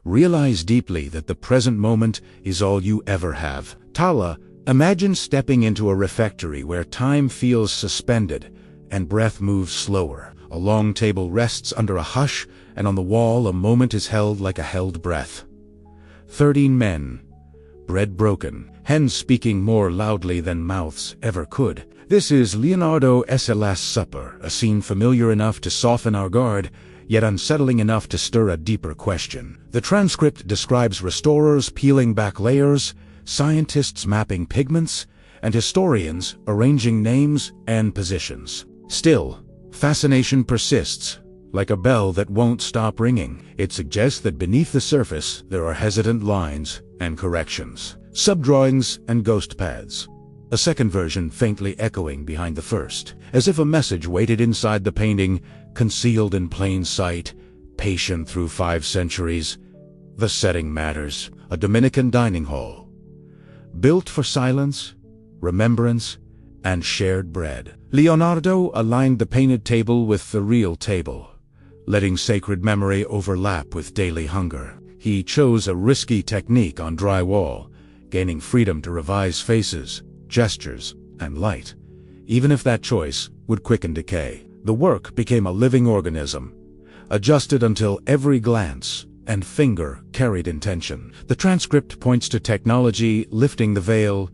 Realize deeply that the present moment is all you ever have. Tala, imagine stepping into a refectory where time feels suspended and breath moves slower. A long table rests under a hush, and on the wall a moment is held like a held breath. 13 men. Bread broken. Hens speaking more loudly than mouths ever could. This is Leonardo's Last Supper, a scene familiar enough to soften our guard, yet unsettling enough to stir a deeper question. The transcript describes restorers peeling back layers, scientists mapping pigments, and historians arranging names and positions. Still, fascination persists, like a bell that won't stop ringing. It suggests that beneath the surface there are hesitant lines and corrections, subdrawings and ghost paths. A second version faintly echoing behind the first, as if a message waited inside the painting, concealed in plain sight, patient through 5 centuries. The setting matters. A Dominican dining hall, built for silence, remembrance, and shared bread. Leonardo aligned the painted table with the real table, letting sacred memory overlap with daily hunger. He chose a risky technique on drywall, gaining freedom to revise faces, gestures, and light, even if that choice would quicken decay. The work became a living organism, adjusted until every glance and finger carried intention. The transcript points to technology lifting the veil,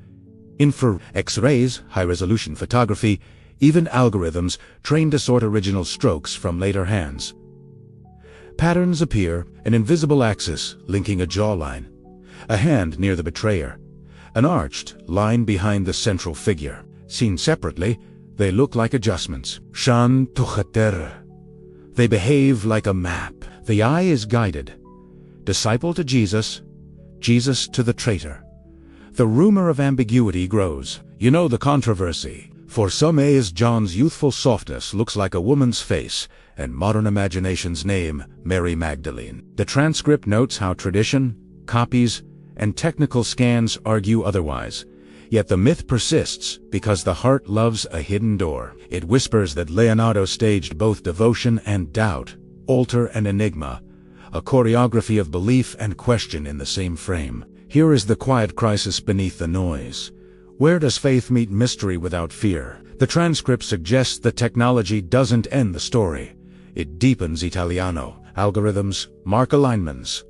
infrared X-rays, high-resolution photography, even algorithms trained to sort original strokes from later hands. Patterns appear, an invisible axis linking a jawline, a hand near the betrayer, an arched line behind the central figure. Seen separately, they look like adjustments. Shan tuchater. They behave like a map. The eye is guided. Disciple to Jesus, Jesus to the traitor. The rumor of ambiguity grows. You know the controversy. For some A's John's youthful softness looks like a woman's face, and modern imagination's name, Mary Magdalene. The transcript notes how tradition, copies, and technical scans argue otherwise. Yet the myth persists because the heart loves a hidden door. It whispers that Leonardo staged both devotion and doubt, altar and enigma, a choreography of belief and question in the same frame. Here is the quiet crisis beneath the noise. Where does faith meet mystery without fear? The transcript suggests that technology doesn't end the story. It deepens Italiano. Algorithms mark alignments.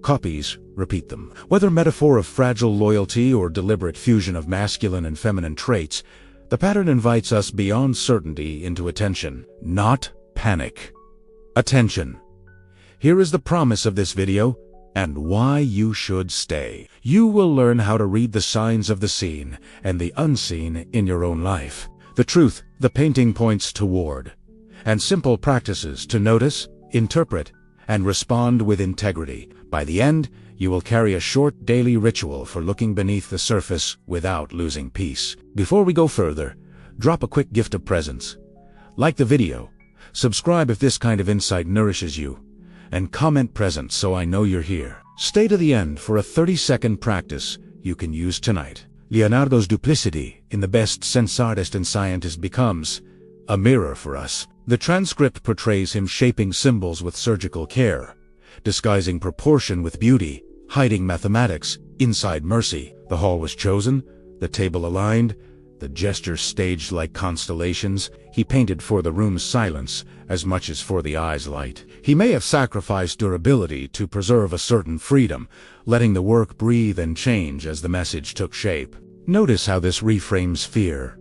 Copies repeat them. Whether metaphor of fragile loyalty or deliberate fusion of masculine and feminine traits, the pattern invites us beyond certainty into attention, not panic. Attention. Here is the promise of this video, and why you should stay. You will learn how to read the signs of the seen and the unseen in your own life. The truth the painting points toward, and simple practices to notice, interpret, and respond with integrity. By the end, you will carry a short daily ritual for looking beneath the surface without losing peace. Before we go further, drop a quick gift of presents. Like the video, subscribe if this kind of insight nourishes you, and comment present so I know you're here. Stay to the end for a 30-second practice you can use tonight. Leonardo's duplicity in the best sense artist and scientist becomes a mirror for us. The transcript portrays him shaping symbols with surgical care, disguising proportion with beauty, hiding mathematics inside mercy. The hall was chosen, the table aligned, the gestures staged like constellations. He painted for the room's silence as much as for the eye's light. He may have sacrificed durability to preserve a certain freedom, letting the work breathe and change as the message took shape. Notice how this reframes fear.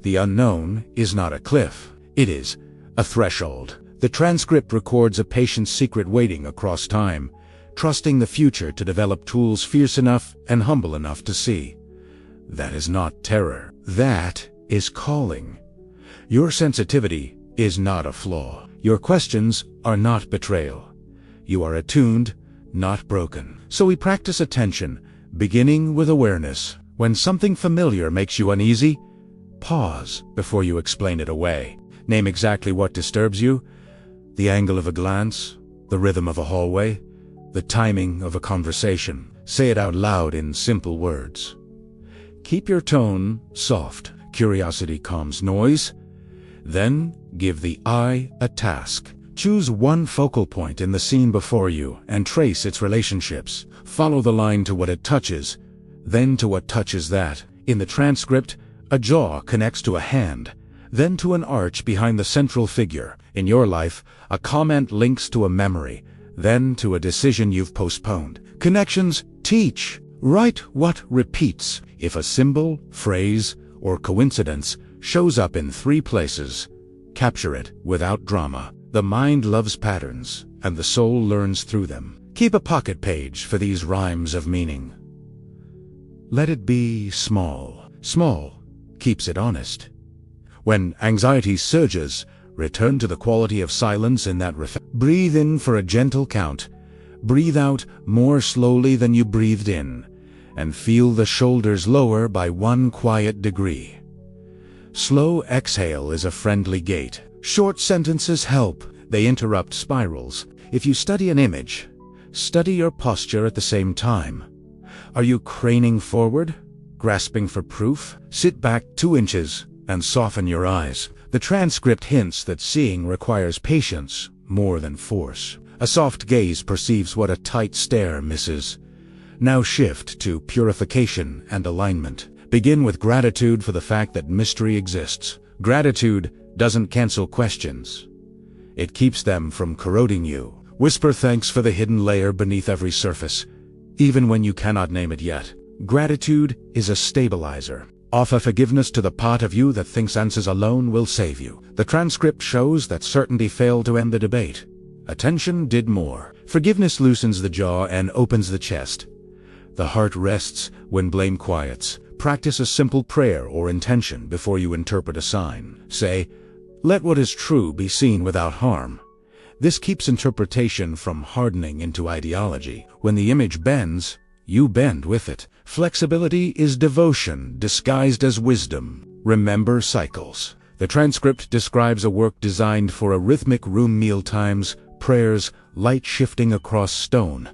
The unknown is not a cliff. It is a threshold. The transcript records a patient's secret waiting across time, trusting the future to develop tools fierce enough and humble enough to see. That is not terror. That is calling. Your sensitivity is not a flaw. Your questions are not betrayal. You are attuned, not broken. So we practice attention, beginning with awareness. When something familiar makes you uneasy, pause before you explain it away. Name exactly what disturbs you: the angle of a glance, the rhythm of a hallway, the timing of a conversation. Say it out loud in simple words. Keep your tone soft. Curiosity calms noise. Then give the eye a task. Choose one focal point in the scene before you and trace its relationships. Follow the line to what it touches, then to what touches that. In the transcript, a jaw connects to a hand, then to an arch behind the central figure. In your life, a comment links to a memory, then to a decision you've postponed. Connections teach. Write what repeats. If a symbol, phrase, or coincidence shows up in 3 places, capture it without drama. The mind loves patterns, and the soul learns through them. Keep a pocket page for these rhymes of meaning. Let it be small. Small keeps it honest. When anxiety surges, return to the quality of silence in that breathe in for a gentle count. Breathe out more slowly than you breathed in, and feel the shoulders lower by 1 quiet degree. Slow exhale is a friendly gait. Short sentences help. They interrupt spirals. If you study an image, study your posture at the same time. Are you craning forward, grasping for proof? Sit back 2 inches and soften your eyes. The transcript hints that seeing requires patience more than force. A soft gaze perceives what a tight stare misses. Now shift to purification and alignment. Begin with gratitude for the fact that mystery exists. Gratitude doesn't cancel questions. It keeps them from corroding you. Whisper thanks for the hidden layer beneath every surface, even when you cannot name it yet. Gratitude is a stabilizer. Offer forgiveness to the part of you that thinks answers alone will save you. The transcript shows that certainty failed to end the debate. Attention did more. Forgiveness loosens the jaw and opens the chest. The heart rests when blame quiets. Practice a simple prayer or intention before you interpret a sign. Say, "Let what is true be seen without harm." This keeps interpretation from hardening into ideology. When the image bends, you bend with it. Flexibility is devotion disguised as wisdom. Remember cycles. The transcript describes a work designed for a rhythmic room meal times, prayers, light shifting across stone.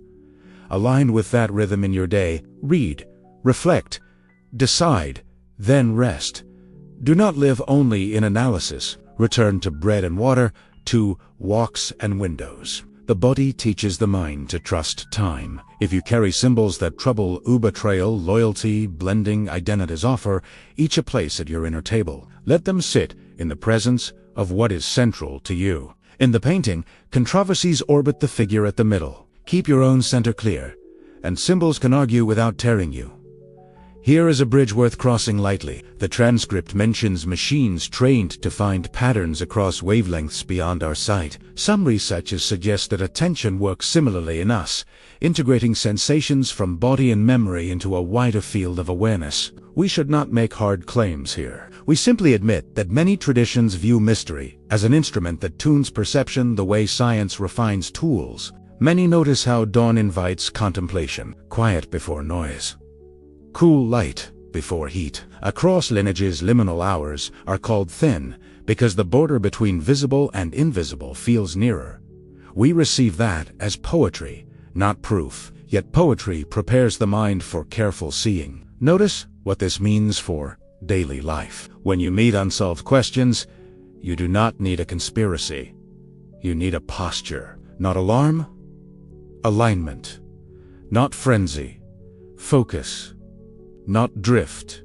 Align with that rhythm in your day. Read, reflect, decide, then rest. Do not live only in analysis. Return to bread and water, to walks and windows. The body teaches the mind to trust time. If you carry symbols that trouble betrayal, loyalty, blending, identities, offer each a place at your inner table. Let them sit in the presence of what is central to you. In the painting, controversies orbit the figure at the middle. Keep your own center clear, and symbols can argue without tearing you. Here is a bridge worth crossing lightly. The transcript mentions machines trained to find patterns across wavelengths beyond our sight. Some researchers suggest that attention works similarly in us, integrating sensations from body and memory into a wider field of awareness. We should not make hard claims here. We simply admit that many traditions view mystery as an instrument that tunes perception the way science refines tools. Many notice how dawn invites contemplation, quiet before noise, cool light before heat. Across lineages, liminal hours are called thin because the border between visible and invisible feels nearer. We receive that as poetry, not proof. Yet poetry prepares the mind for careful seeing. Notice what this means for daily life. When you meet unsolved questions, you do not need a conspiracy. You need a posture. Not alarm, alignment. Not frenzy, focus. Not drift,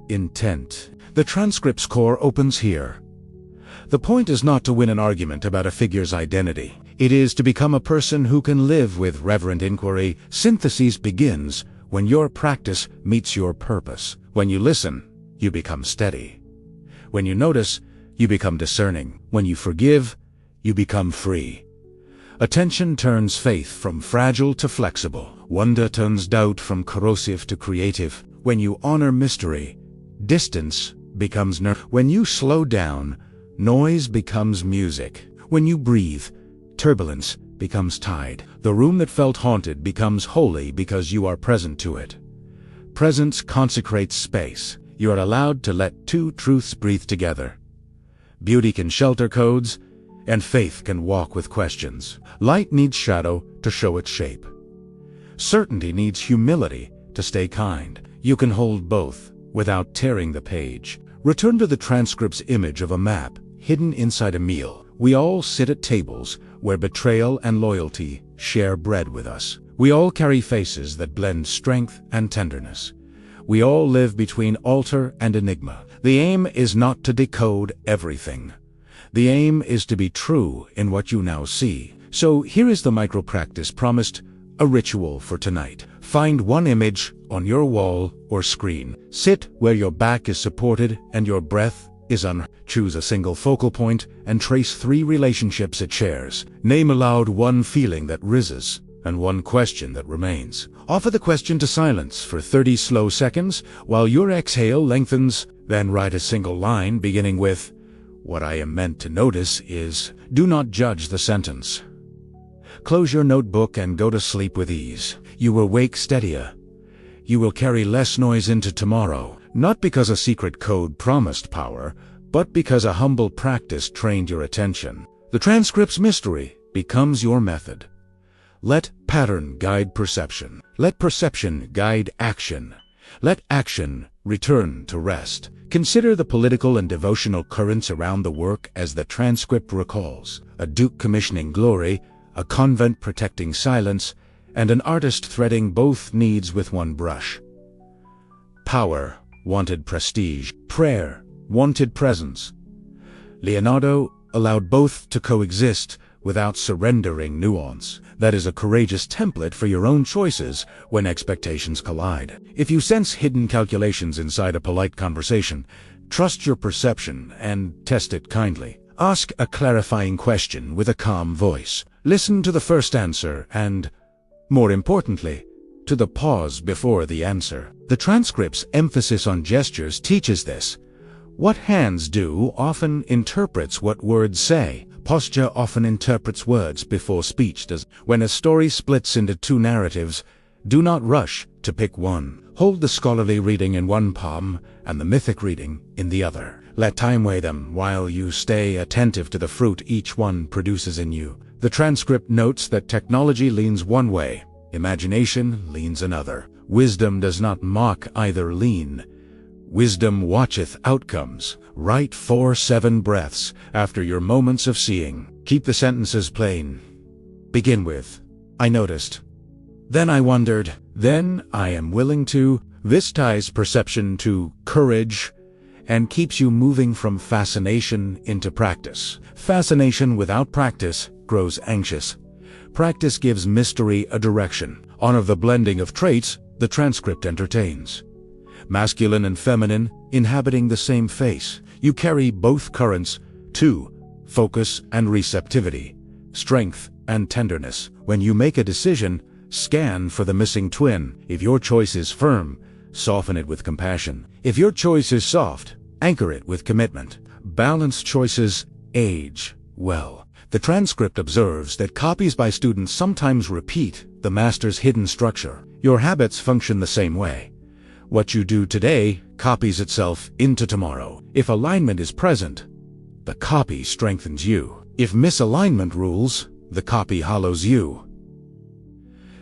intent. The transcript's core opens here. The point is not to win an argument about a figure's identity. It is to become a person who can live with reverent inquiry. Synthesis begins when your practice meets your purpose. When you listen, you become steady. When you notice, you become discerning. When you forgive, you become free. Attention turns faith from fragile to flexible. Wonder turns doubt from corrosive to creative. When you honor mystery, distance becomes When you slow down, noise becomes music. When you breathe, turbulence becomes tide. The room that felt haunted becomes holy because you are present to it. Presence consecrates space. You are allowed to let 2 truths breathe together. Beauty can shelter codes, and faith can walk with questions. Light needs shadow to show its shape. Certainty needs humility to stay kind. You can hold both without tearing the page. Return to the transcript's image of a map hidden inside a meal. We all sit at tables where betrayal and loyalty share bread with us. We all carry faces that blend strength and tenderness. We all live between altar and enigma. The aim is not to decode everything. The aim is to be true in what you now see. So here is the micro-practice promised, a ritual for tonight. Find one image on your wall or screen. Sit where your back is supported and your breath is Choose a single focal point and trace 3 relationships it shares. Name aloud one feeling that rises and one question that remains. Offer the question to silence for 30 slow seconds while your exhale lengthens. Then write a single line beginning with, "What I am meant to notice is." Do not judge the sentence. Close your notebook and go to sleep with ease. You will wake steadier. You will carry less noise into tomorrow, not because a secret code promised power, but because a humble practice trained your attention. The transcript's mystery becomes your method. Let pattern guide perception. Let perception guide action. Let action return to rest. Consider the political and devotional currents around the work as the transcript recalls. A duke commissioning glory, a convent protecting silence, and an artist threading both needs with one brush. Power wanted prestige. Prayer wanted presence. Leonardo allowed both to coexist without surrendering nuance. That is a courageous template for your own choices when expectations collide. If you sense hidden calculations inside a polite conversation, trust your perception and test it kindly. Ask a clarifying question with a calm voice. Listen to the first answer and, more importantly, to the pause before the answer. The transcript's emphasis on gestures teaches this. What hands do often interprets what words say. Posture often interprets words before speech does. When a story splits into 2 narratives, do not rush to pick one. Hold the scholarly reading in one palm and the mythic reading in the other. Let time weigh them while you stay attentive to the fruit each one produces in you. The transcript notes that technology leans one way, imagination leans another. Wisdom does not mock either lean. Wisdom watcheth outcomes. Write 4-7 breaths after your moments of seeing. Keep the sentences plain. Begin with, "I noticed. Then I wondered. Then I am willing to." This ties perception to courage and keeps you moving from fascination into practice. Fascination without practice grows anxious. Practice gives mystery a direction. Honor the blending of traits the transcript entertains. Masculine and feminine, inhabiting the same face. You carry both currents, too, focus and receptivity, strength and tenderness. When you make a decision, scan for the missing twin. If your choice is firm, soften it with compassion. If your choice is soft, anchor it with commitment. Balanced choices age well. The transcript observes that copies by students sometimes repeat the master's hidden structure. Your habits function the same way. What you do today copies itself into tomorrow. If alignment is present, the copy strengthens you. If misalignment rules, the copy hollows you.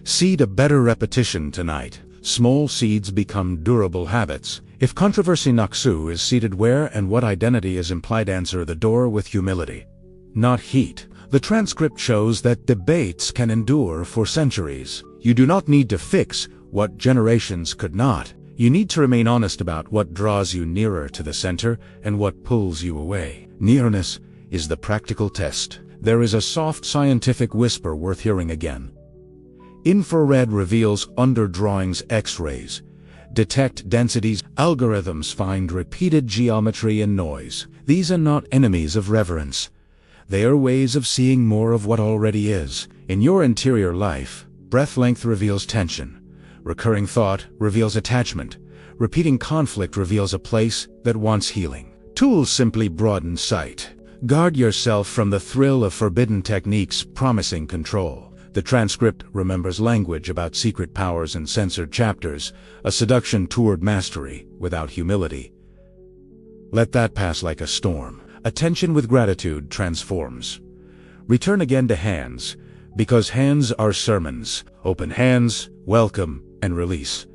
Seed a better repetition tonight. Small seeds become durable habits. If controversy naksu is seated where and what identity is implied, answer the door with humility, not heat. The transcript shows that debates can endure for centuries. You do not need to fix what generations could not. You need to remain honest about what draws you nearer to the center and what pulls you away. Nearness is the practical test. There is a soft scientific whisper worth hearing again. Infrared reveals underdrawings, X-rays. Detect densities. Algorithms find repeated geometry and noise. These are not enemies of reverence. They are ways of seeing more of what already is. In your interior life, breath length reveals tension. Recurring thought reveals attachment. Repeating conflict reveals a place that wants healing. Tools simply broaden sight. Guard yourself from the thrill of forbidden techniques promising control. The transcript remembers language about secret powers and censored chapters, a seduction toward mastery without humility. Let that pass like a storm. Attention with gratitude transforms. Return again to hands, because hands are sermons. Open hands, welcome and release.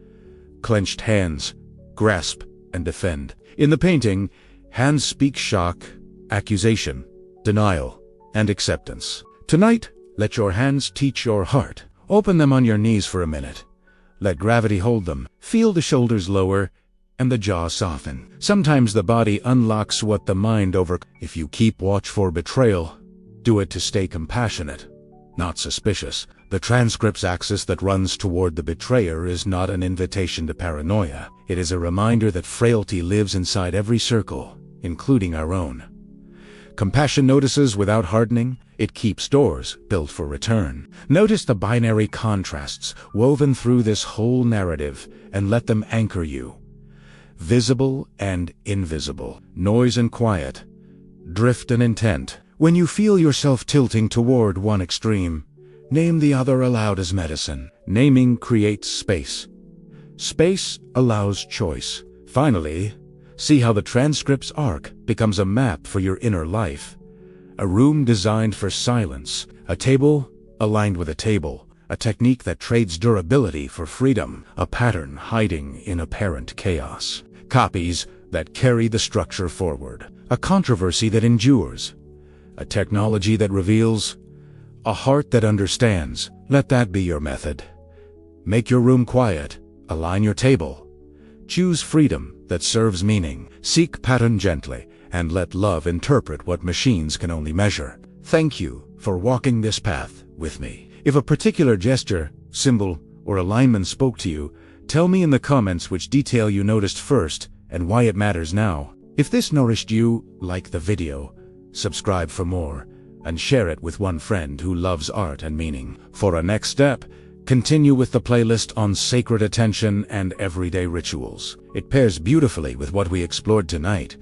Clenched hands, grasp and defend. In the painting, hands speak shock, accusation, denial, and acceptance. Tonight, let your hands teach your heart. Open them on your knees for a minute. Let gravity hold them. Feel the shoulders lower and the jaw soften. Sometimes the body unlocks what the mind If you keep watch for betrayal, do it to stay compassionate, not suspicious. The transcript's axis that runs toward the betrayer is not an invitation to paranoia. It is a reminder that frailty lives inside every circle, including our own. Compassion notices without hardening. It keeps doors built for return. Notice the binary contrasts woven through this whole narrative and let them anchor you. Visible and invisible, noise and quiet, drift and intent. When you feel yourself tilting toward one extreme, name the other aloud as medicine. Naming creates space. Space allows choice. Finally, see how the transcript's arc becomes a map for your inner life. A room designed for silence, a table aligned with a table, a technique that trades durability for freedom, a pattern hiding in apparent chaos, copies that carry the structure forward, a controversy that endures, a technology that reveals, a heart that understands. Let that be your method. Make your room quiet, align your table. Choose freedom that serves meaning. Seek pattern gently, and let love interpret what machines can only measure. Thank you for walking this path with me. If a particular gesture, symbol, or alignment spoke to you, tell me in the comments which detail you noticed first and why it matters now. If this nourished you, like the video, subscribe for more, and share it with one friend who loves art and meaning. For a next step, continue with the playlist on sacred attention and everyday rituals. It pairs beautifully with what we explored tonight.